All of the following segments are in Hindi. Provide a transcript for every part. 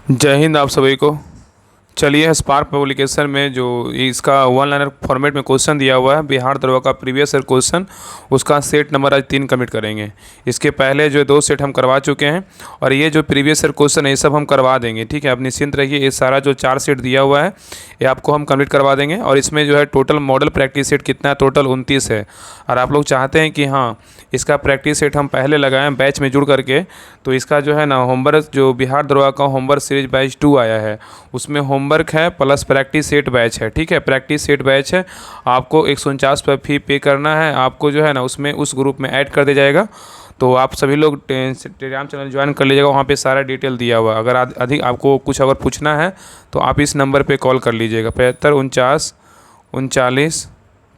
जय हिंद आप सभी को। चलिए स्पार्क पब्लिकेशन में जो इसका वन लाइनर फॉर्मेट में क्वेश्चन दिया हुआ है बिहार दरोगा का प्रीवियस ईयर क्वेश्चन, उसका सेट नंबर आज 3 कमिट करेंगे। इसके पहले जो 2 सेट हम करवा चुके हैं और ये जो प्रीवियस ईयर क्वेश्चन है ये सब हम करवा देंगे। ठीक है, आप निश्चिंत रहिए। ये सारा जो 4 सेट दिया हुआ है ये आपको हम कम्प्लीट करवा देंगे। और इसमें जो है टोटल मॉडल प्रैक्टिस सेट कितना है, टोटल 29 है। और आप लोग चाहते हैं कि हाँ इसका प्रैक्टिस सेट हम पहले लगाएं बैच में जुड़ करके, तो इसका जो है ना होमवर्क जो बिहार दरोगा का होमवर्क सीरीज बैच 2 आया है उसमें होमवर्क है प्लस प्रैक्टिस सेट बैच है। ठीक है, प्रैक्टिस सेट बैच है, आपको 149 पर फी पे करना है। आपको जो है ना उसमें उस ग्रुप में ऐड कर दिया जाएगा। तो आप सभी लोग टेलीग्राम चैनल ज्वाइन कर लीजिएगा, वहाँ पे सारा डिटेल दिया हुआ है। अगर अधिक आपको कुछ अगर पूछना है तो आप इस नंबर पे कॉल कर लीजिएगा 75 49 39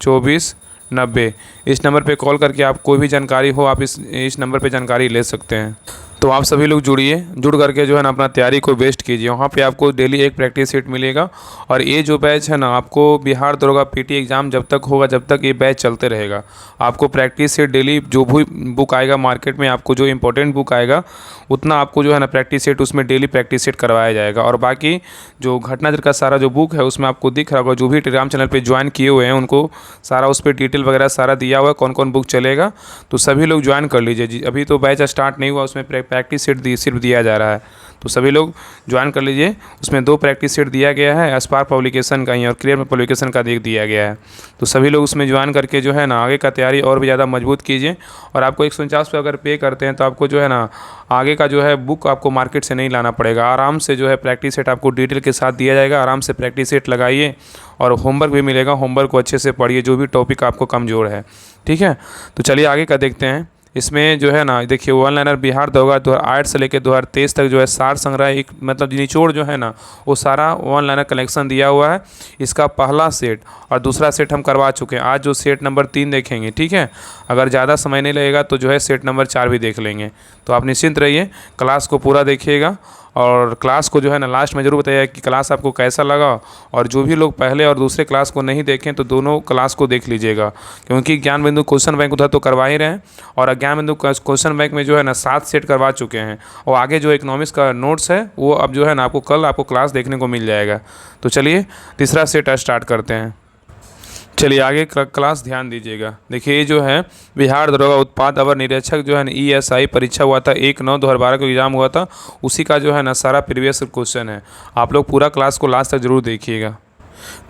24 90। इस नंबर पे कॉल करके आप कोई भी जानकारी हो आप इस नंबर पे जानकारी ले सकते हैं। तो आप सभी लोग जुड़ करके जो है ना अपना तैयारी को बेस्ट कीजिए। वहाँ पे आपको डेली एक प्रैक्टिस सेट मिलेगा। और ये जो बैच है ना आपको बिहार दरोगा पीटी एग्ज़ाम जब तक होगा जब तक ये बैच चलते रहेगा। आपको प्रैक्टिस सेट डेली जो भी बुक आएगा मार्केट में, आपको जो इंपॉर्टेंट बुक आएगा उतना आपको जो है ना प्रैक्टिस सेट उसमें डेली प्रैक्टिस सेट करवाया जाएगा। और बाकी जो घटनाचक्र का सारा जो बुक है उसमें आपको दिख रहा होगा, जो भी टेलीग्राम चैनल पर ज्वाइन किए हुए हैं उनको सारा उस पर डिटेल वगैरह सारा दिया हुआ है, कौन कौन बुक चलेगा। तो सभी लोग ज्वाइन कर लीजिए जी। अभी तो बैच स्टार्ट नहीं हुआ, उसमें प्रैक्टिस सेट सिर्फ दिया जा रहा है। तो सभी लोग ज्वाइन कर लीजिए। उसमें 2 प्रैक्टिस सेट दिया गया है, स्पार्क पब्लिकेशन का ही और क्लियर पब्लिकेशन का दिया गया है। तो सभी लोग उसमें ज्वाइन करके जो है ना आगे का तैयारी और भी ज़्यादा मजबूत कीजिए। और आपको 149 पे अगर पे करते हैं तो आपको जो है ना आगे का जो है बुक आपको मार्केट से नहीं लाना पड़ेगा। आराम से जो है प्रैक्टिस सेट आपको डिटेल के साथ दिया जाएगा। आराम से प्रैक्टिस सेट लगाइए और होमवर्क भी मिलेगा। होमवर्क को अच्छे से पढ़िए, जो भी टॉपिक आपको कमज़ोर है। ठीक है, तो चलिए आगे का देखते हैं। इसमें जो है ना देखिए वन लाइनर बिहार दरोगा 2008 से लेकर 2023 तक जो है सार संग्रह एक मतलब निचोड़ जो है ना वो सारा वन लाइनर कलेक्शन दिया हुआ है। इसका पहला सेट और दूसरा सेट हम करवा चुके हैं। आज जो सेट नंबर 3 देखेंगे। ठीक है, अगर ज़्यादा समय नहीं लगेगा तो जो है सेट नंबर 4 भी देख लेंगे। तो आप निश्चिंत रहिए, क्लास को पूरा देखिएगा और क्लास को जो है ना लास्ट में ज़रूर बताइए कि क्लास आपको कैसा लगा। और जो भी लोग पहले और दूसरे क्लास को नहीं देखें तो दोनों क्लास को देख लीजिएगा, क्योंकि ज्ञान बिंदु क्वेश्चन बैंक उधर तो करवा ही रहे हैं। और ज्ञान बिंदु क्वेश्चन बैंक में जो है ना 7 सेट करवा चुके हैं। और आगे जो इकोनॉमिक्स का नोट्स है वो अब जो है ना आपको कल आपको क्लास देखने को मिल जाएगा। तो चलिए तीसरा सेट स्टार्ट करते हैं। चलिए आगे क्लास ध्यान दीजिएगा। देखिए ये जो है बिहार दरोगा उत्पाद अवर निरीक्षक जो है ना ESI परीक्षा हुआ था 1/9/2012 को एग्ज़ाम हुआ था, उसी का जो है ना सारा प्रीवियस क्वेश्चन है। आप लोग पूरा क्लास को लास्ट तक जरूर देखिएगा।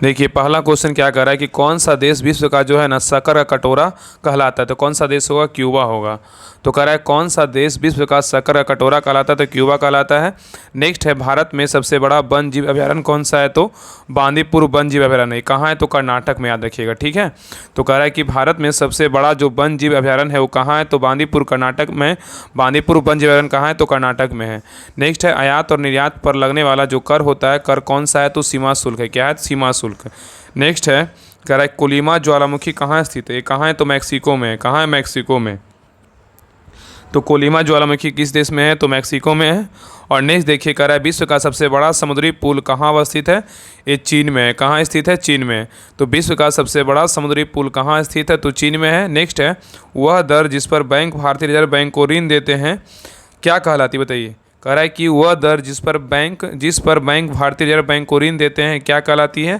देखिए पहला क्वेश्चन क्या कर रहा है कि कौन सा देश विश्व का जो है ना शक्कर का कटोरा कहलाता है। तो कौन सा देश होगा, क्यूबा होगा। तो कह रहा है कौन सा देश विश्व का शक्कर का कटोरा कहलाता है, तो क्यूबा कहलाता है। नेक्स्ट है भारत में सबसे बड़ा वन्य जीव अभयारण्य कौन सा है, तो बांदीपुर वन्य जीव अभयारण्य। कहाँ है, तो कर्नाटक में, याद रखिएगा। ठीक है, तो कह रहा है कि भारत में सबसे बड़ा जो वन्य जीव अभयारण्य है वो कहाँ है, तो बांदीपुर कर्नाटक में। बांदीपुर वन्य जीव अभयारण्य कहाँ है, तो कर्नाटक में है। नेक्स्ट है आयात और निर्यात पर लगने वाला जो कर होता है, कर कौन सा है, तो सीमा शुल्क है। क्या है, सीमा शुल्क। नेक्स्ट है कह रहा है कोलिमा ज्वालामुखी कहाँ स्थित है, ये कहाँ है, तो मैक्सिको में। कहाँ है, मैक्सिको में। तो कोलिमा ज्वालामुखी किस देश में है, तो मैक्सिको में है। और नेक्स्ट देखिए कह रहा है विश्व का सबसे बड़ा समुद्री पुल कहाँ अवस्थित है, ये चीन में है। कहाँ स्थित है, चीन में। तो विश्व का सबसे बड़ा समुद्री पुल कहाँ स्थित है, तो चीन में है। नेक्स्ट है वह दर जिस पर बैंक भारतीय रिजर्व बैंक को ऋण देते हैं क्या कहलाती, बताइए। कह रहा है कि वह दर जिस पर बैंक भारतीय रिजर्व बैंक को ऋण देते हैं क्या कहलाती है,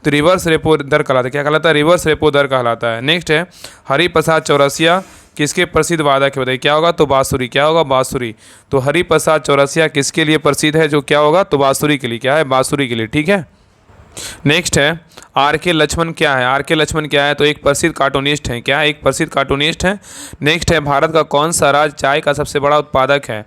तो रिवर्स रेपो दर कहलाता है। क्या कहलाता है, रिवर्स रेपो दर कहलाता है। नेक्स्ट है हरिप्रसाद चौरसिया किसके प्रसिद्ध वादक है, बताइए क्या होगा, तो बांसुरी। क्या होगा, बांसुरी। तो हरिप्रसाद चौरसिया किसके लिए प्रसिद्ध है, जो क्या होगा, तो बांसुरी के लिए। क्या है, बांसुरी के लिए। ठीक है, नेक्स्ट है R.K. लक्ष्मण क्या है, R.K. लक्ष्मण क्या है, तो एक प्रसिद्ध कार्टूनिस्ट है। क्या है, एक प्रसिद्ध कार्टूनिस्ट है। नेक्स्ट है भारत का कौन सा राज्य चाय का सबसे बड़ा उत्पादक है,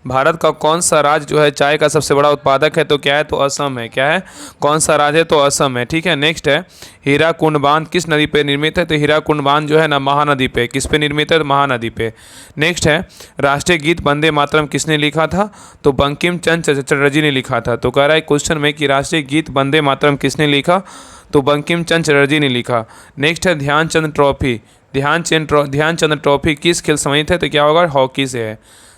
भारत का कौन सा राज्य जो है चाय का सबसे बड़ा उत्पादक है, तो क्या है, तो असम है। क्या है, कौन सा राज्य है, तो असम है। ठीक है, नेक्स्ट है हीराकुंड बांध किस नदी पे निर्मित है, तो हीराकुंड बांध जो है ना महानदी पे। किस पे निर्मित है, तो महानदी पे। नेक्स्ट है राष्ट्रीय गीत वंदे मातरम किसने लिखा था, तो बंकिम चंद्र चटर्जी ने लिखा था। तो कह रहा है क्वेश्चन में कि राष्ट्रीय गीत वंदे मातरम किसने लिखा, तो बंकिम चंद्र चटर्जी ने लिखा। नेक्स्ट है ध्यानचंद ट्रॉफी, ध्यानचंद ट्रॉफी किस खेल से संबंधित है, तो क्या होगा, हॉकी से है।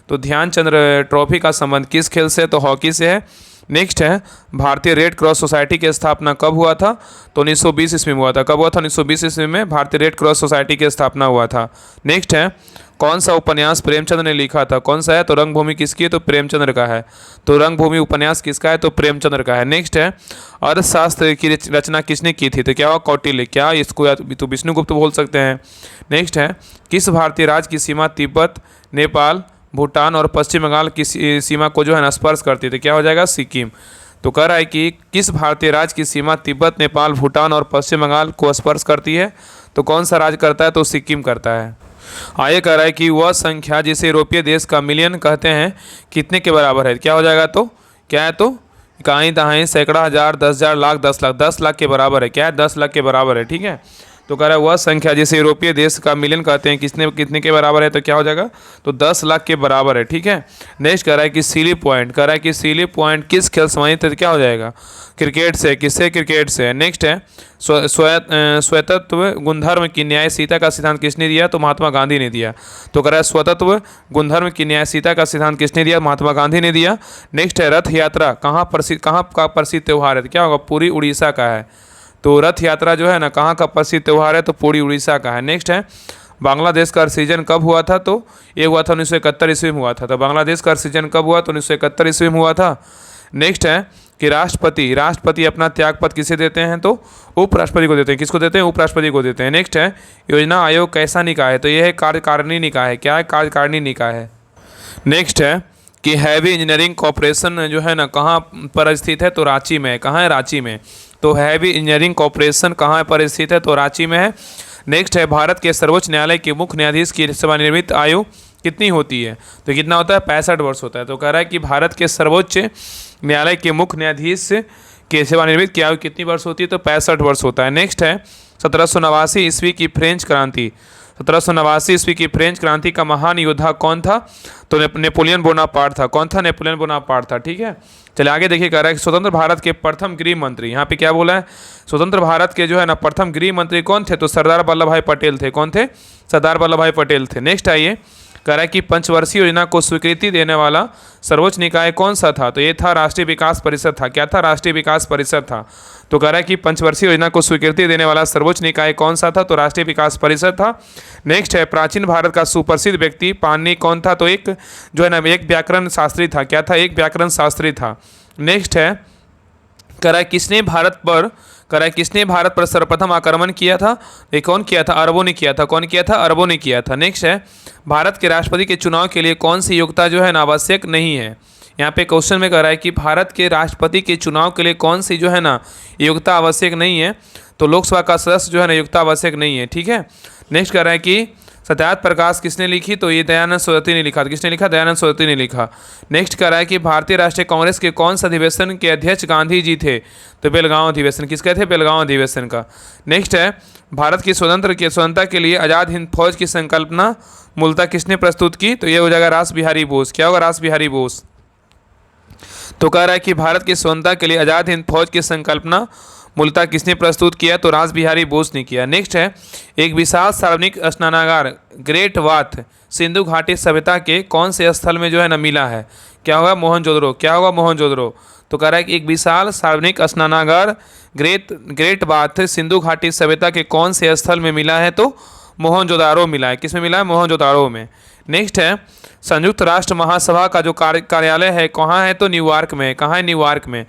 तो ध्यानचंद ट्रॉफी का संबंध किस खेल से है, तो हॉकी से है। नेक्स्ट है भारतीय रेड क्रॉस सोसाइटी की स्थापना कब हुआ था? तो 1920 ईस्वी में हुआ था। कब हुआ था? 1920 ईस्वी में भारतीय रेड क्रॉस सोसाइटी की स्थापना हुआ था। नेक्स्ट है कौन सा उपन्यास प्रेमचंद ने लिखा था? कौन सा है? तो रंगभूमि किसकी है? तो प्रेमचंद्र का है। तो रंगभूमि उपन्यास किसका है? तो प्रेमचंद्र का है। नेक्स्ट है अर्थशास्त्र की रचना किसने की थी? तो क्या हुआ? कौटिल्य। क्या इसको या तो विष्णुगुप्त बोल सकते हैं। नेक्स्ट है किस भारतीय राज्य की सीमा तिब्बत, नेपाल, भूटान और पश्चिम बंगाल की सीमा को जो है ना स्पर्श करती थी? क्या हो जाएगा? सिक्किम। तो कह रहा है कि किस भारतीय राज्य की सीमा तिब्बत, नेपाल, भूटान और पश्चिम बंगाल को स्पर्श करती है? तो कौन सा राज्य करता है? तो सिक्किम करता है। आगे कह रहा है कि वह संख्या जिसे यूरोपीय देश का मिलियन कहते हैं कितने के बराबर है? क्या हो जाएगा? तो क्या है? तो इकाई, दहाई, सैकड़ा, हज़ार, 10,000, लाख, 10 लाख। 10 लाख के बराबर है। क्या है? 10 लाख के बराबर है। ठीक है। तो कह रहा है वह संख्या जिसे यूरोपीय देश का मिलियन कहते हैं कितने के बराबर है? तो क्या हो जाएगा? तो 10 लाख के बराबर है। ठीक है। नेक्स्ट कह रहा है कि सीली पॉइंट, कह रहा है कि सीली पॉइंट किस खेल संबंधित है? तो क्या हो जाएगा? क्रिकेट से। किससे? क्रिकेट से। नेक्स्ट है स्वतंत्र गुणधर्म की न्यायशीलता का सिद्धांत किसने दिया? तो महात्मा गांधी ने दिया। तो कह रहा है स्वतंत्र गुणधर्म की न्यायशीलता का सिद्धांत किसने दिया? महात्मा गांधी ने दिया। नेक्स्ट है रथ यात्रा कहाँ का प्रसिद्ध त्यौहार है? तो क्या होगा? पूरी उड़ीसा का है। तो रथ यात्रा जो है ना कहाँ का प्रसिद्ध त्यौहार है? तो पूरी उड़ीसा का है। नेक्स्ट है बांग्लादेश का सृजन कब हुआ था? तो ये हुआ था 1971 ईस्वी में हुआ था। तो बांग्लादेश का सृजन कब हुआ? तो 1971 ईस्वी में हुआ था। नेक्स्ट है कि राष्ट्रपति अपना त्यागपत्र किसे देते हैं? तो उपराष्ट्रपति को देते हैं। किसको देते हैं? उपराष्ट्रपति को देते हैं। नेक्स्ट है योजना आयोग कैसा निकाय है? तो यह है कार्यकारिणी निकाय है। क्या है? कार्यकारिणी निकाय है। नेक्स्ट है कि हैवी इंजीनियरिंग कॉरपोरेशन जो है ना कहाँ पर स्थित है? तो रांची में है। कहाँ है? रांची में। तो हैवी इंजीनियरिंग कॉरपोरेशन कहाँ पर स्थित है? तो रांची में है। नेक्स्ट है भारत के सर्वोच्च न्यायालय के मुख्य न्यायाधीश की सेवानिवृत्त आयु कितनी होती है? तो कितना होता है? 65 वर्ष होता है। तो कह रहा है कि भारत के सर्वोच्च न्यायालय के मुख्य न्यायाधीश के सेवानिवृत्त की आयु कितनी वर्ष होती है? तो 65 वर्ष होता है। नेक्स्ट है 1789 ईस्वी की फ्रेंच क्रांति, 1789 ईस्वी की फ्रेंच क्रांति का महान योद्धा कौन था? तो नेपोलियन बोनापार्ट था। कौन था? नेपोलियन बोनापार्ट था। ठीक है। चलिए आगे देखिए, कह रहा है कि स्वतंत्र भारत के प्रथम गृह मंत्री, यहाँ पे क्या बोला है? स्वतंत्र भारत के जो है ना प्रथम गृह मंत्री कौन थे? तो सरदार वल्लभ भाई पटेल थे। कौन थे? सरदार वल्लभ भाई पटेल थे। नेक्स्ट आइए, कह रहा है कि पंचवर्षीय योजना को स्वीकृति देने वाला सर्वोच्च निकाय कौन सा था? तो ये था राष्ट्रीय विकास परिषद था। क्या था? राष्ट्रीय विकास परिषद था। तो कह रहा है कि पंचवर्षीय योजना को स्वीकृति देने वाला सर्वोच्च निकाय कौन सा था? तो राष्ट्रीय विकास परिषद था। नेक्स्ट है प्राचीन भारत का सुप्रसिद्ध व्यक्ति पाणिनि कौन था? तो एक जो है ना एक व्याकरण शास्त्री था। क्या था? एक व्याकरण शास्त्री था। नेक्स्ट है कह रहा है किसने भारत पर सर्वप्रथम आक्रमण किया था? ये कौन किया था? अरबों ने किया था। कौन किया था? अरबों ने किया था। नेक्स्ट है भारत के राष्ट्रपति के चुनाव के लिए कौन सी योग्यता जो है ना आवश्यक नहीं है? यहाँ पे क्वेश्चन में कह रहा है कि भारत के राष्ट्रपति के चुनाव के लिए कौन सी जो है ना योग्यता आवश्यक नहीं है? तो लोकसभा का सदस्य जो है ना योग्यता आवश्यक नहीं है। ठीक है। नेक्स्ट कह रहा है कि सत्याग्रह प्रकाश किसने लिखी? तो ये दयानंद सरस्वती ने लिखा। किसने लिखा? दयानंद सरस्वती ने लिखा। नेक्स्ट कह रहा है कि भारतीय राष्ट्रीय कांग्रेस के कौन सा अधिवेशन के अध्यक्ष गांधी जी थे? तो बेलगांव अधिवेशन। किसके थे? बेलगांव अधिवेशन का। नेक्स्ट है भारत की स्वतंत्रता के लिए आज़ाद हिंद फौज की संकल्पना मूलतः किसने प्रस्तुत की? तो ये हो जाएगा रास बिहारी बोस। क्या होगा? रास बिहारी बोस। तो कह रहा है कि भारत की स्वतंत्रता के लिए आज़ाद हिंद फौज की संकल्पना मूलतः किसने प्रस्तुत किया? तो रास बिहारी बोस ने किया। नेक्स्ट है एक विशाल सार्वजनिक स्नानागार ग्रेट बाथ सिंधु घाटी सभ्यता के कौन से स्थल में जो है ना मिला है? क्या होगा? मोहनजोदड़ो। क्या होगा? मोहनजोदड़ो। तो कह रहा है कि एक विशाल सार्वजनिक स्नानागार ग्रेट बाथ सिंधु घाटी सभ्यता के कौन से स्थल में मिला है? तो मोहनजोदारो मिला है। किसमें मिला है? मोहनजोदारो में। नेक्स्ट है संयुक्त राष्ट्र महासभा का जो कार्यालय है कहाँ है? तो न्यूयॉर्क में। कहाँ है? न्यूयॉर्क में।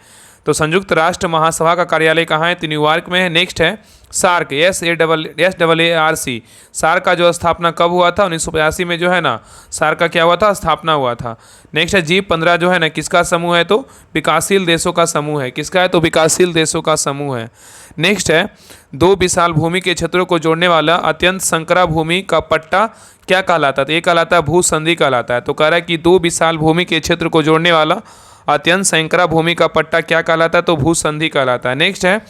तो संयुक्त राष्ट्र महासभा का कार्यालय कहाँ है? तो न्यूयॉर्क में है। नेक्स्ट है सार्क SAARC सार्क का जो स्थापना कब हुआ था? 1985 में जो है ना सार्क का क्या हुआ था? स्थापना हुआ था। नेक्स्ट है G15 जो है ना किसका समूह है? तो विकासशील देशों का समूह है। किसका है? तो विकासशील देशों का समूह है। नेक्स्ट है दो विशाल भूमि के क्षेत्रों को जोड़ने वाला अत्यंत संकरा भूमि का पट्टा क्या कहलाता है? तो ये कहलाता है भूसंधि कहलाता है। तो कह रहा है कि दो विशाल भूमि के क्षेत्र को जोड़ने वाला अत्यंत संकरा भूमि का पट्टा क्या कहलाता है? तो भूसंधि कहलाता है। नेक्स्ट है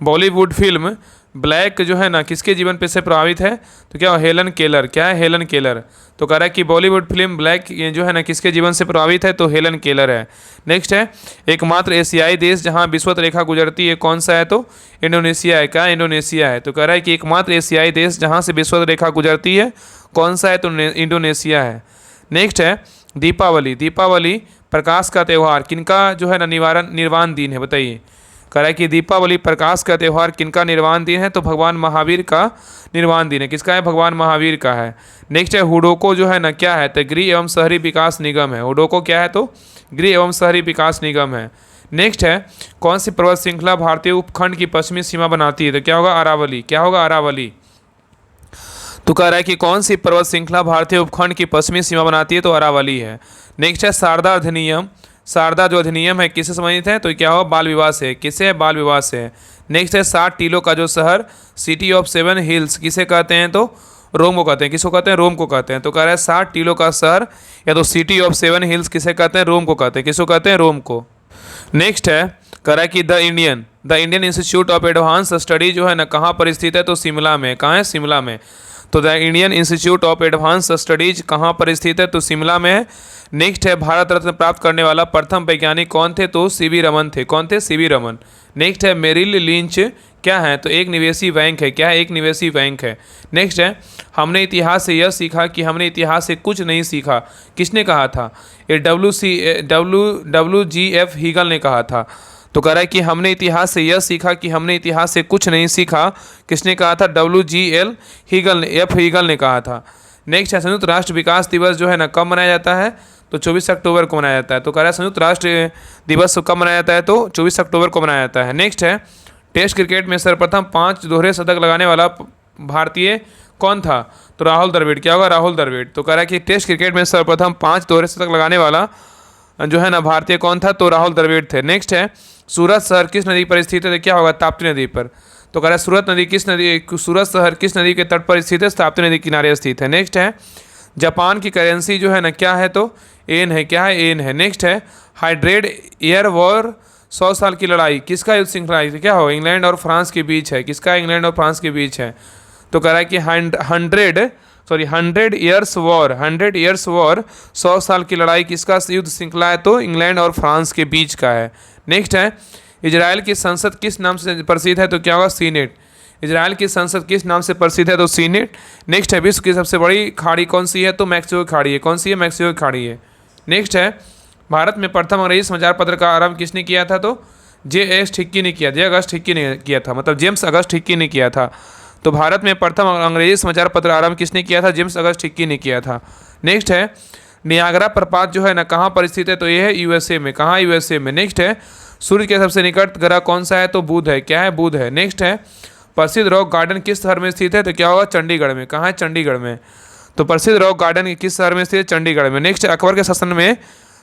बॉलीवुड फिल्म ब्लैक जो है ना किसके जीवन पे से प्रभावित है? तो क्या हेलन केलर। क्या है? Helen Keller. तो कह रहा है कि बॉलीवुड फिल्म ब्लैक जो है ना किसके जीवन से प्रभावित है? तो हेलन केलर है। नेक्स्ट है एकमात्र एशियाई देश जहां विषुवत रेखा गुजरती है कौन सा है? तो इंडोनेशिया है। क्या? इंडोनेशिया है। तो कह रहा है कि एकमात्र एशियाई देश जहाँ से विषुवत रेखा गुजरती है कौन सा है? तो इंडोनेशिया है। नेक्स्ट है दीपावली प्रकाश का त्यौहार किनका जो है ना निर्वाण दिन है, बताइए। कह रहा है कि दीपावली प्रकाश का त्यौहार किनका निर्वाण दिन है, तो भगवान महावीर का निर्वाण दिन है। किसका है, भगवान महावीर का है। नेक्स्ट है हुडोको जो है ना क्या है, तो गृह एवं शहरी विकास निगम है। हुडोको क्या है, तो गृह एवं शहरी विकास निगम है। नेक्स्ट है कौन सी पर्वत श्रृंखला भारतीय उपखंड की पश्चिमी सीमा बनाती है, तो क्या होगा, अरावली। क्या होगा, अरावली। तो कह रहा है कि कौन सी पर्वत श्रृंखला भारतीय उपखंड की पश्चिमी सीमा बनाती है, तो अरावली है। नेक्स्ट है शारदा अधिनियम। शारदा जो अधिनियम है किससे संबंधित है, तो क्या होगा, बाल विवाह से। किससे है, बाल विवाह से। नेक्स्ट है 60 टीलों का जो शहर, सिटी ऑफ 7 हिल्स, किसे कहते हैं, तो रोम को कहते हैं। किसको कहते हैं, रोम को कहते हैं। तो कह रहा है 60 टीलों का शहर या तो सिटी ऑफ 7 हिल्स किसे कहते हैं, रोम को कहते हैं। किसको कहते हैं, रोम को। नेक्स्ट है कह रहा है कि the Indian institute of advance study जो है ना कहाँ पर स्थित है, तो शिमला में। कहाँ है, शिमला में। तो the Indian institute of advance studies कहाँ पर स्थित है, तो शिमला में है। नेक्स्ट है भारत रत्न प्राप्त करने वाला प्रथम वैज्ञानिक कौन थे, तो सीवी रमन थे। कौन थे, सीवी रमन। नेक्स्ट है मेरिल लिंच क्या है, तो एक निवेशी बैंक है। क्या है, एक निवेशी बैंक है। नेक्स्ट है हमने इतिहास से यह सीखा कि हमने इतिहास से कुछ नहीं सीखा, किसने कहा था, ये WGF हीगल ने कहा था। तो कह रहा है कि हमने इतिहास से यह सीखा कि हमने इतिहास से कुछ नहीं सीखा, किसने कहा था, WGL हीगल ने, F हीगल ने कहा था। नेक्स्ट है संयुक्त राष्ट्र विकास दिवस जो है ना कब मनाया जाता है, तो 24 अक्टूबर को मनाया जाता है। तो कह रहा है संयुक्त राष्ट्र दिवस कब मनाया जाता है, तो 24 अक्टूबर को मनाया जाता है। नेक्स्ट है टेस्ट क्रिकेट में सर्वप्रथम 5 दोहरे शतक लगाने वाला भारतीय कौन था, तो राहुल द्रविड़। क्या होगा, राहुल द्रविड़। तो कह रहा है कि टेस्ट क्रिकेट में सर्वप्रथम 5 दोहरे शतक लगाने वाला जो है ना भारतीय कौन था, तो राहुल द्रविड़ थे। नेक्स्ट है सूरत शहर किस नदी पर स्थित है, तो क्या होगा, ताप्ती नदी पर। तो कह रहा है सूरत शहर किस नदी के तट पर स्थित है, ताप्ती नदी किनारे स्थित है। नेक्स्ट है जापान की करेंसी जो है ना क्या है, तो एन है। क्या है, एन है। नेक्स्ट है हाइड्रेड एयर वॉर 100 साल की लड़ाई किसका युद्ध श्रृंखला है, क्या हो, इंग्लैंड और फ्रांस के बीच है। किसका, इंग्लैंड और फ्रांस के बीच है। तो कह रहा है कि 100 ईयर्स वॉर 100 साल की लड़ाई किसका युद्ध श्रृंखला है, तो इंग्लैंड और फ्रांस के बीच का है। नेक्स्ट है इजराइल की संसद किस नाम से प्रसिद्ध है, तो क्या होगा, सीनेट। इजराइल की संसद किस नाम से प्रसिद्ध है, तो सीनेट। नेक्स्ट है विश्व की सबसे बड़ी खाड़ी कौन सी है, तो मैक्सिको खाड़ी है। कौन सी है, मैक्सिको खाड़ी है। नेक्स्ट है भारत में प्रथम अंग्रेजी समाचार पत्र का आरंभ किसने किया था, तो J.S. हिक्की ने किया। अगस्त हिक्की ने किया था, मतलब जेम्स अगस्त हिक्की ने किया था। तो भारत में प्रथम अंग्रेजी समाचार पत्र आरंभ किसने किया था, जेम्स अगस्त हिक्की ने किया था। नेक्स्ट है नियाग्रा प्रपात जो है ना कहाँ पर स्थित है, तो ये है USA में। कहाँ, USA में। नेक्स्ट है सूर्य के सबसे निकट ग्रह कौन सा है, तो बुध है। क्या है, बुध है। नेक्स्ट है प्रसिद्ध रॉक गार्डन किस शहर में स्थित है, तो क्या होगा, चंडीगढ़ में। कहाँ है, चंडीगढ़ में। तो प्रसिद्ध रॉक गार्डन किस शहर में स्थित है, चंडीगढ़ में। नेक्स्ट अकबर के शासन में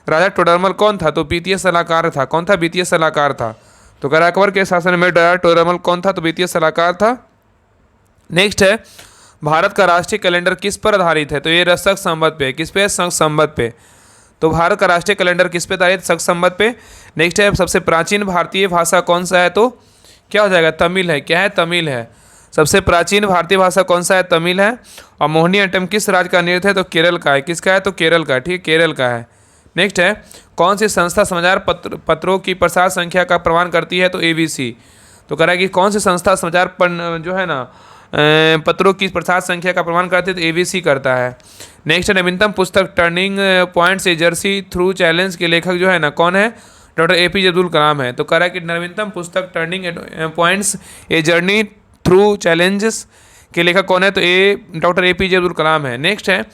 राजा टोडरमल कौन था, तो वित्तीय सलाहकार था। कौन था, वित्तीय सलाहकार था। तो कह रहा अकबर के शासन में राजा टोडरमल कौन था, तो वित्तीय सलाहकार था। नेक्स्ट है भारत का राष्ट्रीय कैलेंडर किस पर आधारित है, तो ये शक संवत पे। किस पे, शक संवत पे। तो भारत का राष्ट्रीय कैलेंडर किस पे आधारित, शक संवत पे। नेक्स्ट है सबसे प्राचीन भारतीय भाषा कौन सा है, तो क्या हो जाएगा, तमिल है। क्या है, तमिल है। सबसे प्राचीन भारतीय भाषा कौन सा है, तमिल है। और मोहिनीअट्टम किस राज्य का नृत्य है, तो केरल का है। किसका है, तो केरल का। ठीक है, केरल का है। नेक्स्ट है कौन सी संस्था समाचार पत्रों की प्रसार संख्या का प्रमाण करती है, तो ABC। तो कह रहा है कि कौन सी संस्था समाचार जो है ना पत्रों की प्रसार संख्या का प्रमाण करती है, तो ABC करता है। नेक्स्ट है नवीनतम पुस्तक turning points A Jersey through challenge के लेखक जो है ना कौन है, डॉक्टर APJ अब्दुल कलाम है। तो कह रहा है कि नवीनतम पुस्तक turning points a journey through challenges के लेखक कौन है, तो डॉक्टर APJ अब्दुल कलाम है। नेक्स्ट है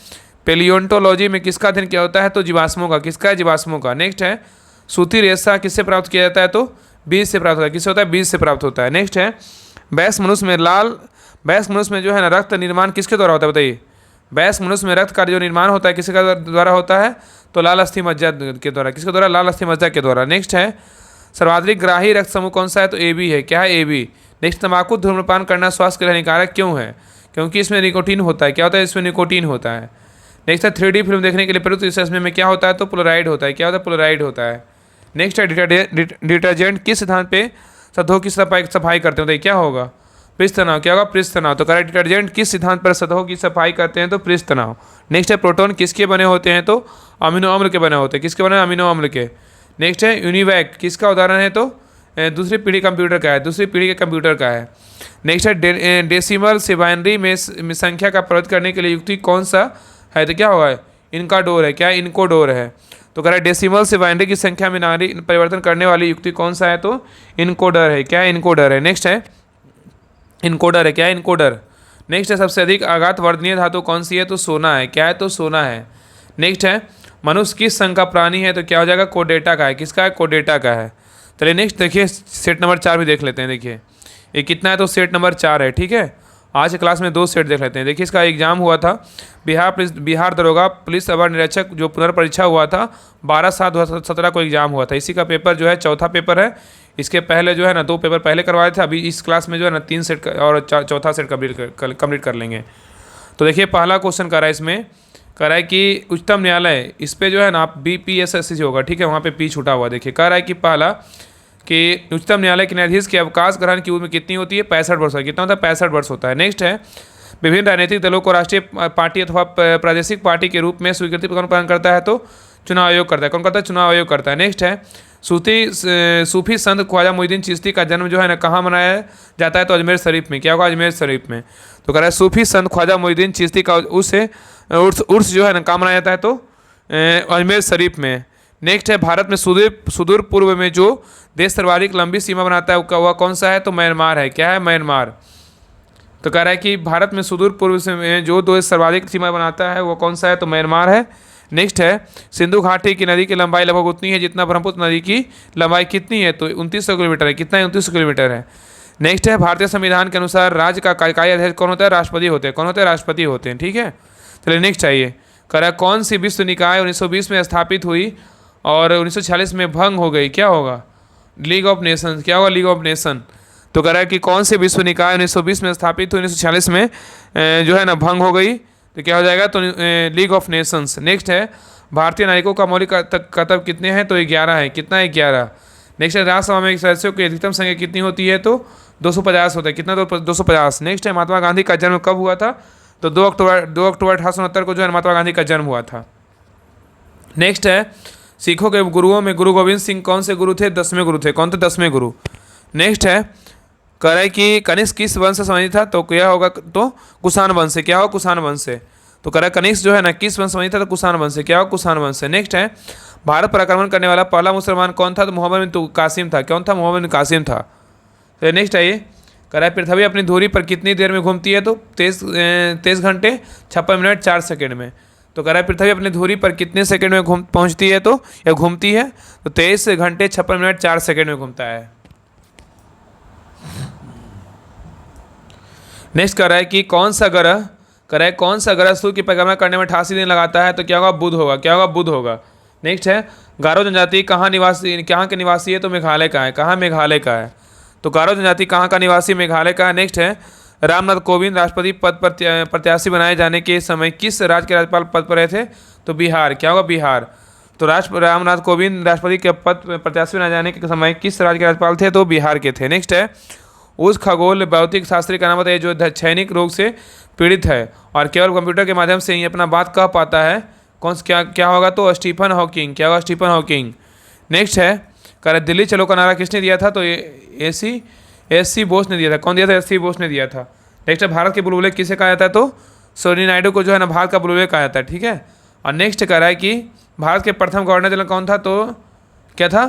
पेलियोंटोलॉजी में किसका अध्ययन किया होता है, तो जीवाश्मों का। किसका है, जीवाश्मों का। नेक्स्ट है सूती रेशा किससे प्राप्त किया जाता है, तो बीज से प्राप्त होता है। किससे होता है, बीज से प्राप्त होता है। नेक्स्ट है वयस्क मनुष्य में जो है ना रक्त निर्माण किसके द्वारा होता है, बताइए। वयस्क मनुष्य में रक्त का जो निर्माण होता है किसके द्वारा होता है, तो लाल अस्थि मज्जा के द्वारा। किसके द्वारा, लाल अस्थि मज्जा के द्वारा। नेक्स्ट है सर्वाधिक ग्राही रक्त समूह कौन सा है, तो AB है। क्या है, AB। नेक्स्ट तंबाकू धूम्रपान करना स्वास्थ्य के लिए हानिकारक क्यों है, क्योंकि इसमें निकोटीन होता है। क्या होता है, इसमें निकोटीन होता है। नेक्स्ट है 3D फिल्म देखने के लिए प्रयुक्त इस चश्मे में क्या होता है, तो पोलराइड होता है। क्या होता है, पोलराइड होता है। नेक्स्ट है डिटर्जेंट किस स्थान पे सतहों की सफाई करते हैं, क्या होगा, पृष्ठ तनाव। क्या होगा, पृष्ठ तनाव। तो करेक्ट डिटर्जेंट किस सिद्धांत पर सतहों की सफाई करते हैं, तो पृष्ठ तनाव। नेक्स्ट है प्रोटॉन किसके बने होते हैं, तो अमीनो अम्ल के बने होते हैं। किसके बने, अमीनो अम्ल के। नेक्स्ट है यूनिवैक किसका उदाहरण है, तो दूसरी पीढ़ी कंप्यूटर का है। दूसरी पीढ़ी के कंप्यूटर का है। नेक्स्ट है डेसिमल से बाइनरी में संख्या का प्रयोग करने के लिए युक्ति कौन सा है, तो क्या होगा, इनका डोर है। क्या, इनको डोर है। तो कह रहा है डेसिमल से बाइनरी की संख्या में नारी परिवर्तन करने वाली युक्ति कौन सा है, तो इनकोडर है। क्या है, इनकोडर है। नेक्स्ट है इनकोडर है, क्या है, इनकोडर। नेक्स्ट है सबसे अधिक आघात वर्धनीय धातु कौन सी है, तो सोना है। क्या है, तो सोना है। नेक्स्ट है मनुष्य किस संघ का प्राणी है, तो क्या हो जाएगा, कोडेटा का है। किसका है, कोडेटा का है। चलिए नेक्स्ट देखिए सेट नंबर 4 भी देख लेते हैं। देखिए ये कितना है, तो सेट नंबर 4 है। ठीक है, आज की क्लास में 2 सेट देख लेते हैं। देखिए इसका एग्जाम हुआ था बिहार दरोगा पुलिस अवर निरीक्षक जो पुनर्परीक्षा हुआ था 12/7/2017 को एग्जाम हुआ था। इसी का पेपर जो है चौथा पेपर है। इसके पहले जो है ना 2 पेपर पहले करवाए थे। अभी इस क्लास में जो है ना 3 सेट और चौथा सेट कंप्लीट कर लेंगे। तो देखिए पहला क्वेश्चन कर रहा है, इसमें कह रहा है कि उच्चतम न्यायालय, इस पे जो है ना आप BPSSC होगा, ठीक है, वहाँ पे पी छूटा हुआ। देखिए कह रहा है कि पहला कि उच्चतम न्यायालय के न्यायाधीश के अवकाश ग्रहण की उम्र कितनी होती है, 65 वर्ष। कितना होता है, 65 वर्ष होता है। नेक्स्ट है विभिन्न राजनीतिक दलों को राष्ट्रीय पार्टी अथवा प्रादेशिक पार्टी के रूप में स्वीकृति कौन प्रदान करता है, तो चुनाव आयोग करता है। कौन करता है, चुनाव आयोग करता है। नेक्स्ट है सूफी संत ख्वाजा मोइनुद्दीन चिश्ती का जन्म जो है ना कहाँ मनाया जाता है, तो अजमेर शरीफ में। क्या होगा, अजमेर शरीफ में। तो कह रहा है सूफी संत ख्वाजा मोइनुद्दीन चिश्ती का उर्स जो है ना कहाँ मनाया जाता है, तो अजमेर शरीफ में। नेक्स्ट है भारत में सुदूर पूर्व में जो देश सर्वाधिक लंबी सीमा बनाता है वह कौन सा है, तो म्यांमार है। क्या है, म्यांमार। तो कह रहा है कि भारत में सुदूर पूर्व से जो देश सर्वाधिक सीमा बनाता है वो कौन सा है, तो म्यांमार है। नेक्स्ट है सिंधु घाटी की नदी की लंबाई लगभग उतनी है जितना ब्रह्मपुत्र नदी की लंबाई कितनी है, तो 2900 किलोमीटर है। कितना है, 2900 किलोमीटर है। नेक्स्ट है भारतीय संविधान के अनुसार राज्य का कार्यकारी अध्यक्ष कौन होता है, राष्ट्रपति होते हैं। कौन होते हैं, राष्ट्रपति होते हैं। ठीक है, चलिए नेक्स्ट आइए। कह रहा है कौन सी विश्व निकाय 1920 में स्थापित हुई और 1946 में भंग हो गई। क्या होगा, लीग ऑफ नेशंस। क्या होगा, लीग ऑफ नेशन। तो कह रहा है कि कौन से विश्व निकाय 1920 में स्थापित हुई, 1946 में जो है ना भंग हो गई, तो क्या हो जाएगा, तो लीग ऑफ नेशंस। नेक्स्ट है भारतीय नागरिकों का मौलिक कर्तव्य कितने हैं, तो 11 है। कितना है, 11। नेक्स्ट है राज्यसभा में सदस्यों की अधिकतम संख्या कितनी होती है, तो 250 होता है। कितना, तो 250। नेक्स्ट है महात्मा गांधी का जन्म कब हुआ था, तो 2 अक्टूबर 1869 को जो है महात्मा गांधी का जन्म हुआ था। नेक्स्ट है सिखों के गुरुओं में गुरु गोविंद सिंह कौन से गुरु थे, 10वें गुरु थे। कौन थे, 10वें गुरु। नेक्स्ट है कह रहा है कि कनिष्क किस वंश से संबंधित था, तो क्या होगा, तो कुषाण वंश से। क्या होगा, कुषाण वंश से। तो कह रहा है कनिष्क जो है ना किस वंश से संबंधित था, तो कुषाण वंश से। क्या होगा, कुषाण वंश से। नेक्स्ट है भारत पर आक्रमण करने वाला पहला मुसलमान कौन था, तो मोहम्मद बिन कासिम था। कौन था, मोहम्मद बिन कासिम था। तो नेक्स्ट है ये कह रहा है पृथ्वी अपनी धुरी पर कितनी देर में घूमती है, तो 23 घंटे 56 मिनट 4 सेकेंड में। तो कह रहा है पृथ्वी अपनी धुरी पर कितने सेकंड में पहुंचती है, तो या घूमती है, तो 23 घंटे 56 मिनट 4 सेकंड में घूमता है। नेक्स्ट कह रहा है कि कौन सा ग्रह सूर्य की परिक्रमा करने में 88 दिन लगाता है, तो क्या होगा, बुध होगा। क्या होगा, बुध होगा। नेक्स्ट है गारो जनजाति कहाँ के निवासी है, तो मेघालय का है। कहाँ, मेघालय का है। तो गारो जनजाति कहाँ का निवासी, मेघालय का है। नेक्स्ट है रामनाथ कोविंद राष्ट्रपति पद पर प्रत्याशी बनाए जाने के समय किस राज्य के राज्यपाल पद पर रहे थे, तो बिहार। क्या होगा, बिहार। तो रामनाथ कोविंद राष्ट्रपति के पद प्रत्याशी बनाए जाने के समय किस राज्य के राज्यपाल थे, तो बिहार के थे। नेक्स्ट है उस खगोल भौतिक शास्त्री का नाम बताइए जो क्षैनिक रोग से पीड़ित है और केवल कंप्यूटर के माध्यम से ही अपना बात कह पाता है। क्या होगा, तो स्टीफन हॉकिंग। क्या होगा, स्टीफन हॉकिंग। नेक्स्ट है कह रहे दिल्ली चलो का नारा किसने दिया था, तो एस.सी. बोस ने दिया था। कौन दिया था, एस.सी. बोस ने दिया था। नेक्स्ट है भारत के बुलबुले किसे कहा जाता है, तो सरोजिनी नायडू को जो है ना भारत का बुलबुले कहा जाता है। ठीक है, और नेक्स्ट कह रहा है कि भारत के प्रथम गवर्नर जनरल कौन था, तो क्या था,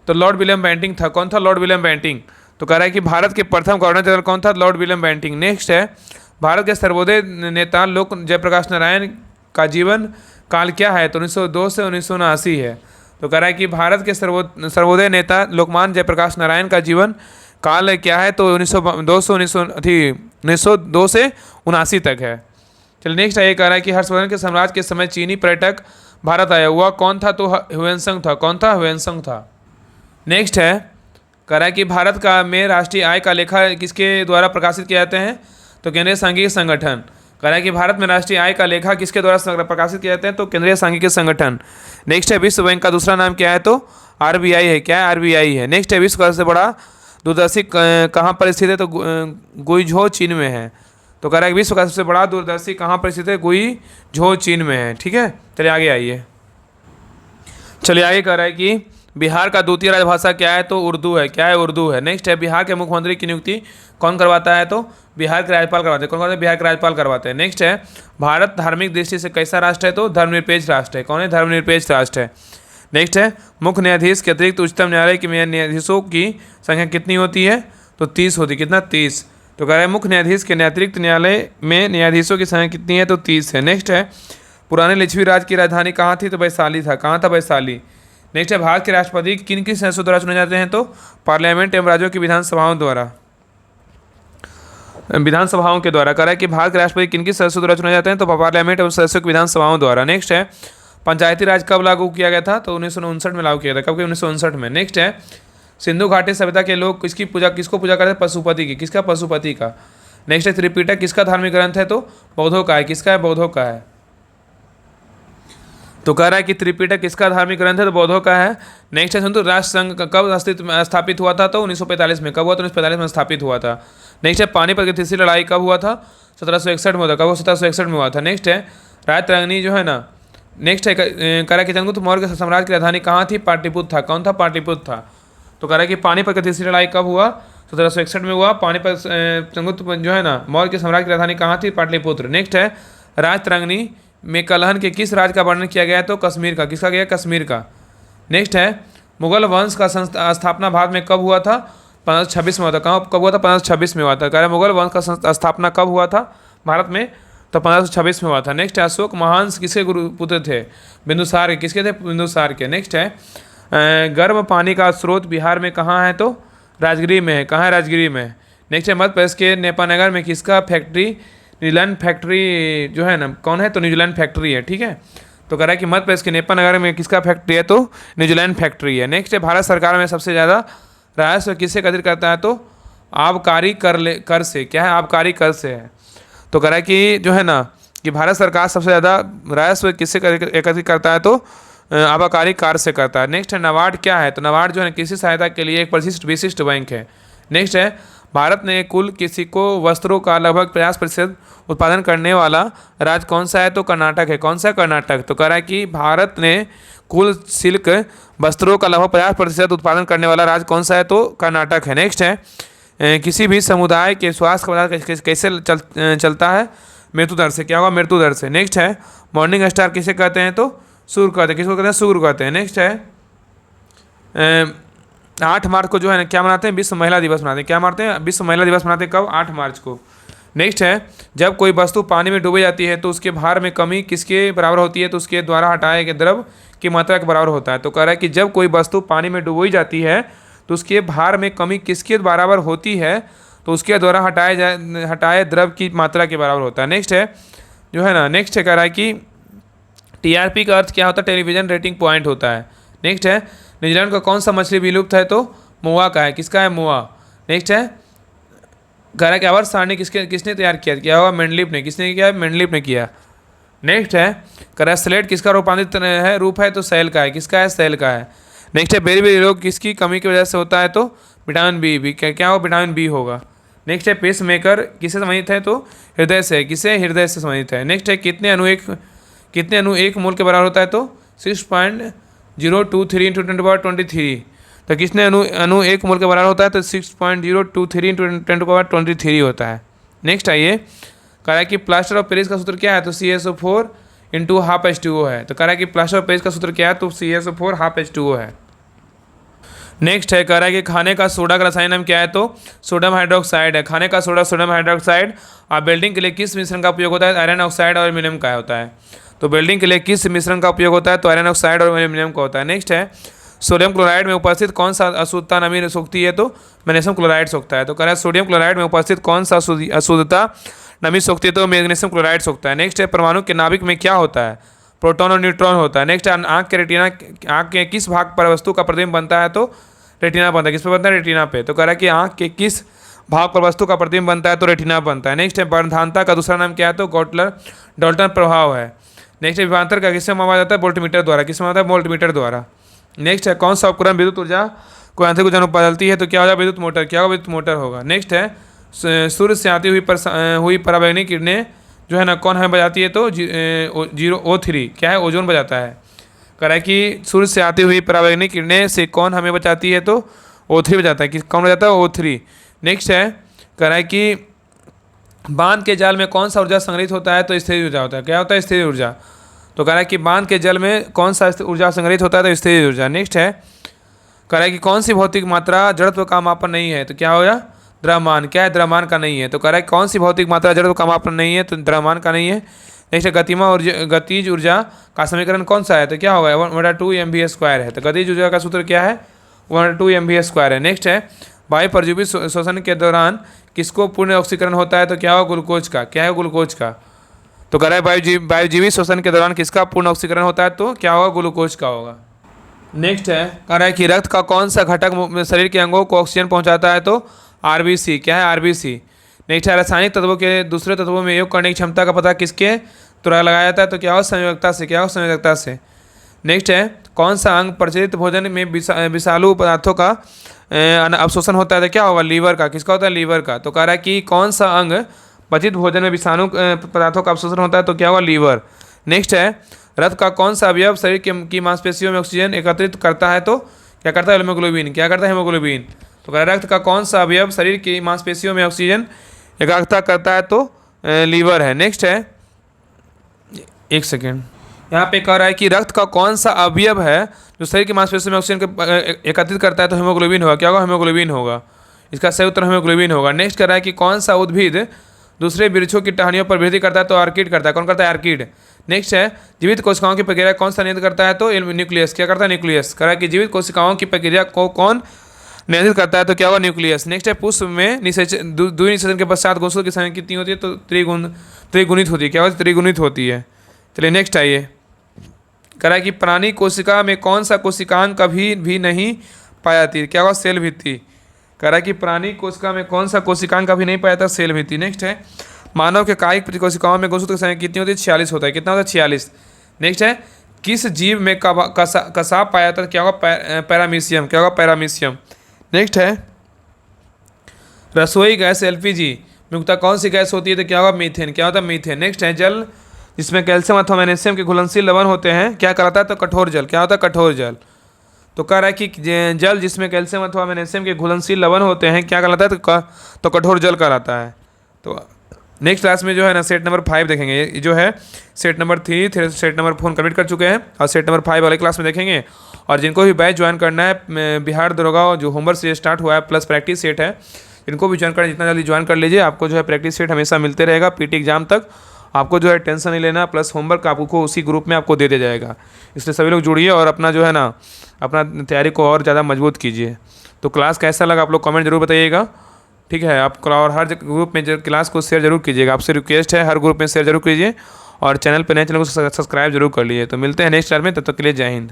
तो लॉर्ड विलियम बेंटिंग था। कौन था, लॉर्ड विलियम बेंटिंग। तो कह रहा है कि भारत के प्रथम गवर्नर जनरल कौन था, लॉर्ड विलियम बेंटिंग। नेक्स्ट है भारत के सर्वोदय नेता लोक जयप्रकाश नारायण का जीवन काल क्या है, तो 1902 से 1979 है। तो कह रहा है कि भारत के सर्वोदय नेता लोकमान्य जयप्रकाश नारायण का जीवन काल क्या है, तो 1902 से 1979 तक है। चलिए नेक्स्ट ये कह रहा है कि हर्षवर्धन के साम्राज्य के समय चीनी पर्यटक भारत आया हुआ कौन था, तो ह्वेनसंग था। कौन था, ह्वेनसंग था। नेक्स्ट है कह रहा है कि भारत का में राष्ट्रीय आय का लेखा किसके द्वारा प्रकाशित किए जाते हैं, तो केंद्रीय सांख्यिकी संगठन। कह रहा है कि भारत में राष्ट्रीय आय का लेखा किसके द्वारा प्रकाशित किए जाते हैं, तो केंद्रीय सांख्यिकी संगठन। नेक्स्ट है विश्व बैंक का दूसरा नाम क्या है, तो RBI है। क्या है, RBI है। नेक्स्ट है विश्व का सबसे बड़ा दूरदर्शी कहाँ पर स्थित है, तो गुइझो चीन में है। तो कह रहा है कि विश्व का सबसे बड़ा दूरदर्शी कहाँ पर स्थित है, गुइझो चीन में है। ठीक है, चलिए आगे आइए। चलिए आगे कह रहा है कि बिहार का द्वितीय राजभाषा क्या है, तो उर्दू है। क्या है, उर्दू है। नेक्स्ट है बिहार के मुख्यमंत्री की नियुक्ति कौन करवाता है, तो बिहार के राज्यपाल करवाते हैं। कौन करवाते हैं, बिहार के राज्यपाल करवाते हैं। नेक्स्ट है भारत धार्मिक दृष्टि से कैसा राष्ट्र है, तो धर्मनिरपेक्ष राष्ट्र है। कौन है, धर्मनिरपेक्ष राष्ट्र है। नेक्स्ट है मुख्य न्यायाधीश के अतिरिक्त उच्चतम न्यायालय के न्यायाधीशों की संख्या कितनी होती है? तो 30 होती है। कितना? 30। तो कह रहा है मुख्य न्यायाधीश के अतिरिक्त न्यायालय में न्यायाधीशों की संख्या कितनी है? तो 30 है। नेक्स्ट है पुराने लिच्छवी राज की राजधानी कहाँ थी? तो वैशाली था। कहाँ था? वैशाली। नेक्स्ट है भारत के राष्ट्रपति किन किन सदस्यों द्वारा चुने जाते हैं? तो पार्लियामेंट एवं राज्यों की विधानसभाओं द्वारा, विधानसभाओं के द्वारा। कह रहा है कि भारत के राष्ट्रपति किन किन सदस्यों द्वारा चुने जाते हैं? तो पार्लियामेंट एवं सदस्यों की विधानसभाओं द्वारा। नेक्स्ट है पंचायती राज कब लागू किया गया था? तो 1959 में लागू किया था। कब? 1959 में। नेक्स्ट है सिंधु घाटी सभ्यता के लोग किसको पूजा करते हैं? पशुपति की। किसका? पशुपति का। नेक्स्ट है त्रिपिटक किसका धार्मिक ग्रंथ है? तो बौद्धों का है। किसका है? बौद्धों का है। तो कह रहा है कि त्रिपिटक किसका धार्मिक ग्रंथ है? तो बौद्धों का है। नेक्स्ट है संयुक्त राष्ट्र संघ कब स्थापित हुआ था? तो 1945 में। कब हुआ? तो 1945 में स्थापित हुआ था। नेक्स्ट है पानीपत की तीसरी लड़ाई कब हुआ था? 1761 में हुआ था। कब? 1761 में हुआ था। नेक्स्ट है राजतरंगिणी जो है ना, नेक्स्ट है कह रहा है कि चंद्रगुप्त मौर्य के साम्राज्य की राजधानी कहाँ थी? पाटलिपुत्र था। कौन था? पाटलिपुत्र था। तो कह रहा है कि पानीपत की तीसरी लड़ाई कब हुआ? 1761 में हुआ। पानीपत चंद्रगुप्त जो है ना मौर्य के साम्राज्य की राजधानी कहाँ थी? पाटलिपुत्र। नेक्स्ट है राजतरंगिणी में कलहन के किस राज्य का वर्णन किया गया है? तो कश्मीर का। किसका गया? कश्मीर का। नेक्स्ट है मुगल वंश का स्थापना भारत में कब हुआ था? 1526 में हुआ था। कब हुआ था? 1526 में हुआ था। कह रहे मुगल वंश का स्थापना कब हुआ था भारत में? तो 1526 में हुआ था। नेक्स्ट है अशोक महान किसके गुरु पुत्र थे? बिंदुसार के। किसके थे? बिंदुसार के। नेक्स्ट है गर्म पानी का स्रोत बिहार में कहाँ है? तो राजगिरी में है। कहाँ है? राजगिरी में। नेक्स्ट है मध्य प्रदेश के नेपानगर में किसका फैक्ट्री? न्यूजीलैंड फैक्ट्री जो है ना, कौन है? तो न्यूजीलैंड फैक्ट्री है। ठीक है। तो कह रहा है कि मध्य प्रदेश के नेपानगर में किसका फैक्ट्री है? तो न्यूजीलैंड फैक्ट्री है। नेक्स्ट है भारत सरकार में सबसे ज़्यादा राजस्व किससे एकत्रित करता है? तो आबकारी कर से। क्या है? आबकारी कर से है। तो कह रहा है कि जो है ना कि भारत सरकार सबसे ज़्यादा राजस्व किससे एकत्रित करता है? तो आबकारी कर से करता है। नेक्स्ट है नाबार्ड क्या है? तो नाबार्ड जो है कृषि सहायता के लिए एक विशिष्ट बैंक है। नेक्स्ट है भारत ने कुल कृषि को वस्त्रों का लगभग 50% उत्पादन करने वाला राज्य कौन सा है? तो कर्नाटक है। कौन सा? कर्नाटक। तो कह रहा है कि भारत ने कुल सिल्क वस्त्रों का लगभग 50% उत्पादन करने वाला राज्य कौन सा है? तो कर्नाटक है। नेक्स्ट है किसी भी समुदाय के स्वास्थ्य का पता कैसे चलता है? मृत्यु दर से। क्या होगा? मृत्यु दर से। नेक्स्ट है मॉर्निंग स्टार किसे कहते हैं? तो सूर्य कहते हैं। किसको कहते हैं? सूर्य कहते हैं। नेक्स्ट है 8 मार्च को जो है ना क्या मनाते हैं? विश्व महिला दिवस मनाते हैं। क्या मनाते हैं? विश्व महिला दिवस मनाते हैं। कब? 8 मार्च को। नेक्स्ट है जब कोई वस्तु पानी में डूबी जाती है तो उसके भार में कमी किसके बराबर होती है? तो उसके द्वारा हटाए गए द्रव की मात्रा के बराबर होता है। तो कह रहा है कि जब कोई वस्तु पानी में डूबी जाती है तो उसके भार में कमी किसके बराबर होती है? तो उसके द्वारा हटाए द्रव की मात्रा के बराबर होता है। नेक्स्ट है जो है ना, नेक्स्ट है कह रहा है कि टीआरपी का अर्थ क्या होता है? टेलीविजन रेटिंग पॉइंट होता है। नेक्स्ट है न्यूजीलैंड का कौन सा मछली विलुप्त है? तो मोआ का है। किसका है? मोआ। नेक्स्ट है कह रहा है कि आवर्त सारणी किसने तैयार किया? क्या होगा? मेंडलीफ ने। किसने किया? मेंडलीफ ने किया। नेक्स्ट है कह रहा है स्लेट किसका रूपांतरित है रूप है? तो सेल का है। किसका है? सेल का है। नेक्स्ट है बेरी रोग किसकी कमी की वजह से होता है? तो विटामिन बी। क्या होगा? विटामिन बी होगा। नेक्स्ट है पेस मेकर किससे संबंधित है? तो हृदय से। किससे? हृदय से संबंधित है। नेक्स्ट है कितने अणु एक मोल के बराबर होता है? तो 6.023 × 10⁻23। तो किसने अणु एक मोल के बराबर होता है? तो 6.023 × 10⁻23 होता है। नेक्स्ट आइए कह रहा है कि प्लास्टर ऑफ पेरिस का सूत्र क्या है? तो CaSO4 × ½ है। तो कह रहा है कि प्लास्टर ऑफ पेरिस का सूत्र क्या है? तो CaSO4 ½ है। नेक्स्ट है कह रहा है कि खाने का सोडा का रसायन नाम क्या है? तो सोडियम हाइड्रोक्साइड है। खाने का सोडा सोडियम हाइड्रोक्साइड। और वेल्डिंग के लिए किस मिश्रण का उपयोग होता है? आयरन ऑक्साइड और एल्यूमिनियम का होता है। तो वेल्डिंग के लिए किस मिश्रण का उपयोग होता है? तो आयरन ऑक्साइड और एल्यूमिनियम का होता है। नेक्स्ट है सोडियम क्लोराइड में उपस्थित कौन सा अशुद्धता नमी सोखती है? तो मैग्नीशियम क्लोराइड सोखता है। तो कह रहा है सोडियम क्लोराइड में उपस्थित कौन सा अशुद्धता नमी सोखती है? तो मैग्नीशियम क्लोराइड सोखता है। नेक्स्ट है परमाणु के नाभिक में क्या होता है? प्रोटॉन और न्यूट्रॉन होता है। नेक्स्ट है आँख के किस भाग पर वस्तु का प्रतिबिंब बनता है? तो रेटिना बनता है। किस पर बनता है? रेटिना पे। तो कह रहा है कि आँख के किस भाग पर वस्तु का प्रतिबिंब बनता है? तो रेटिना बनता है। नेक्स्ट है वर्णधानता का दूसरा नाम क्या है? तो डॉल्टन प्रभाव है। नेक्स्ट है विभवांतर का किससे मापा जाता है? वोल्टमीटर द्वारा। किससे मापा जाता है? वोल्टमीटर द्वारा। नेक्स्ट है कौन सा उपकरण विद्युत ऊर्जा को यांत्रिक ऊर्जा में बदलती है? तो क्या होगा? विद्युत मोटर। क्या होगा? विद्युत मोटर होगा। नेक्स्ट है सूर्य से आती हुई पराबैंगनी किरणें जो है ना कौन हमें बजाती है? तो O3 क्या है? ओजोन बजाता है। कह रहा है कि सूर्य से आती हुई पराबैंगनी किरणें से कौन हमें बचाती है? तो O3 बजाता है। कौन बजाता है? O3। नेक्स्ट है कह रहा है कि बांध के जाल में कौन सा ऊर्जा संग्रहित होता है? तो स्थिर ऊर्जा होता है। क्या होता है? स्थिर ऊर्जा। तो कह रहा है कि बांध के जल में कौन सा ऊर्जा संग्रहित होता है, तो स्थिर ऊर्जा। नेक्स्ट है, कह रहा है कि कौन सी भौतिक मात्रा जड़त्व का मापन नहीं है, तो क्या होगा, द्रव्यमान। क्या है, द्रव्यमान का नहीं है। तो कह रहा है कौन सी भौतिक मात्रा जड़त्व का मापन नहीं है, तो द्रव्यमान का नहीं है। नेक्स्ट है, गतिज ऊर्जा का समीकरण कौन सा है, तो क्या होगा, 1/2 mv² है। तो गतिज ऊर्जा का सूत्र क्या है, 1/2 mv² है। नेक्स्ट है, वायु परजीवी श्वसन के दौरान किसको पूर्ण ऑक्सीकरण होता है, तो क्या होगा, ग्लूकोज का। क्या है, ग्लूकोज का। तो कह रहा है वायुजीवी श्वसन के दौरान किसका पूर्ण ऑक्सीकरण होता है, तो क्या होगा, ग्लूकोज का होगा। नेक्स्ट है, कह रहा है कि रक्त का कौन सा घटक शरीर के अंगों को ऑक्सीजन पहुंचाता है, तो आरबीसी। क्या है, आरबीसी। नेक्स्ट है, रासायनिक तत्वों के दूसरे तत्वों में योग करने की क्षमता का पता किसके द्वारा लगाया जाता है, तो क्या हो, संयोजकता से। क्या हो, संयोजकता से। नेक्स्ट है, कौन सा अंग प्रचलित भोजन में विषालु पदार्थों का अवशोषण होता है, तो क्या होगा, लीवर का। किसका होता है, लीवर का। तो कह रहा है कि कौन सा अंग पचित भोजन में विषाणु पदार्थों का अवशोषण होता है, तो क्या होगा, लीवर। नेक्स्ट है, रक्त का कौन सा अवयव शरीर की मांसपेशियों में ऑक्सीजन एकत्रित करता है, तो क्या करता है, हीमोग्लोबिन। क्या करता है, हीमोग्लोबिन। तो कह रहा है रक्त का कौन सा अवयव शरीर की मांसपेशियों में ऑक्सीजन एकाग्रता करता है, तो लीवर है। नेक्स्ट है, एक सेकेंड, यहाँ पे कह रहा है कि रक्त का कौन सा अवयव है जो शरीर की मांसपेशियों में ऑक्सीजन एकत्रित करता है, तो हीमोग्लोबिन होगा। क्या होगा, हीमोग्लोबिन होगा। इसका सही उत्तर हीमोग्लोबिन होगा। नेक्स्ट कह रहा है कि कौन सा उद्भिद दूसरे वृक्षों की टहनियों पर वृद्धि करता है, तो आर्किड करता है। कौन करता है, आर्किड। नेक्स्ट है, जीवित कोशिकाओं की प्रक्रिया कौन सा नियंत्रित करता है, तो न्यूक्लियस। क्या करता है, न्यूक्लियस। कह रहा है कि जीवित कोशिकाओं की प्रक्रिया को कौन नियंत्रित करता है, तो क्या होगा, न्यूक्लियस। नेक्स्ट है, पुष्प में द्विनिषेचन के पश्चात गुणसूत्र की संख्या कितनी होती है, तो त्रिगुणित होती है। क्या होती है, त्रिगुणित होती है। चलिए नेक्स्ट आइए, कह रहा है कि प्राणी कोशिका में कौन सा कोशिकांग कभी भी नहीं पाया जाती है, क्या होगा, सेल भित्ति। कह रहा है कि प्राणी कोशिका में कौन सा कोशिकांग कभी नहीं पाया जाता, सेल भित्ति। नेक्स्ट है, मानव के कायिक कोशिकाओं में गुणसूत्र की संख्या कितनी होती है, 46 होता है। कितना होता है, 46। नेक्स्ट है, किस जीव में कसाब पाया जाता है, क्या होगा, पैरामीशियम। क्या होगा, पैरामीशियम। नेक्स्ट है, रसोई गैस एलपीजी में मुख्यतः कौन सी गैस होती है, तो क्या होगा, मीथेन। क्या होता है, मीथेन। नेक्स्ट है, जल जिसमें कैल्शियम अथवा मैग्नीशियम के घुलनशील लवण होते हैं, क्या कहलाता है, तो कठोर जल। क्या होता है, कठोर जल। तो कह रहा है कि जल जिसमें कैल्शियम अथवा मैग्नीशियम के घुलनशील लवण होते हैं, क्या कहलाता है, तो कठोर जल कहलाता है। तो नेक्स्ट क्लास में जो है ना सेट नंबर 5 देखेंगे। ये जो है set number 3 set number 4 complete कर चुके हैं, और सेट नंबर 5 वाले क्लास में देखेंगे। और जिनको भी बैच ज्वाइन करना है, बिहार दरोगा जो होमवर्क से स्टार्ट हुआ है प्लस प्रैक्टिस सेट है, इनको भी ज्वाइन करना, जितना जल्दी ज्वाइन कर लीजिए। आपको जो है प्रैक्टिस सेट हमेशा मिलते रहेगा पीटी एग्जाम तक। आपको जो है टेंशन नहीं लेना, प्लस होमवर्क आपको उसी ग्रुप में आपको दे दिया जाएगा। इसलिए सभी लोग जुड़िए और अपना जो है ना अपना तैयारी को और ज़्यादा मजबूत कीजिए। तो क्लास कैसा लगा आप लोग कमेंट जरूर बताइएगा, ठीक है। आप और हर ग्रुप में जो क्लास को शेयर जरूर कीजिएगा, आपसे रिक्वेस्ट है, हर ग्रुप में शेयर जरूर कीजिए। और चैनल पर नए चैनल को सब्सक्राइब जरूर कर लीजिए। तो मिलते हैं नेक्स्ट क्लास में, तब तक के लिए जय हिंद।